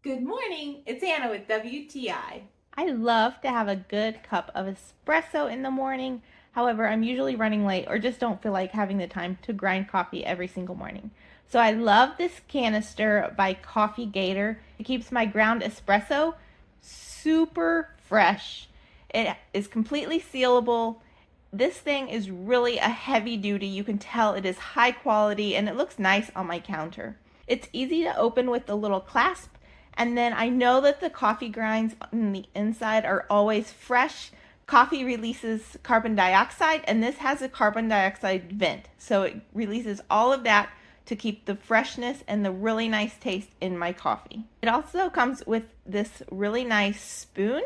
Good morning, it's Anna with WTI. I love to have a good cup of espresso in the morning. However, I'm usually running late or just don't feel like having the time to grind coffee every single morning. So I love this canister by Gator. It keeps my ground espresso super fresh. It is completely sealable. This thing is really a heavy duty. You can tell it is high quality and it looks nice on my counter. It's easy to open with the little clasp, and then I know that the coffee grinds on the inside are always fresh. Coffee releases carbon dioxide, and this has a carbon dioxide vent. So it releases all of that to keep the freshness and the really nice taste in my coffee. It also comes with this really nice spoon,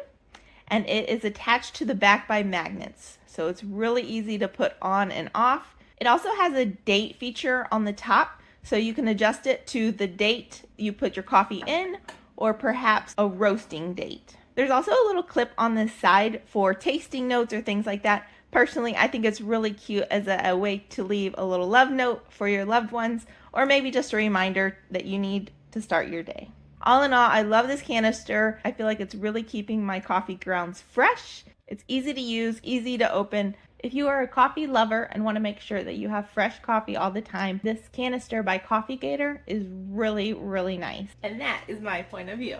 and it is attached to the back by magnets. So it's really easy to put on and off. It also has a date feature on the top, so you can adjust it to the date you put your coffee in, or perhaps a roasting date. There's also a little clip on the side for tasting notes or things like that. Personally, I think it's really cute as a way to leave a little love note for your loved ones, or maybe just a reminder that you need to start your day. All in all, I love this canister. I feel like it's really keeping my coffee grounds fresh. It's easy to use, easy to open. If you are a coffee lover and want to make sure that you have fresh coffee all the time, this canister by Gator is really, really nice. And that is my point of view.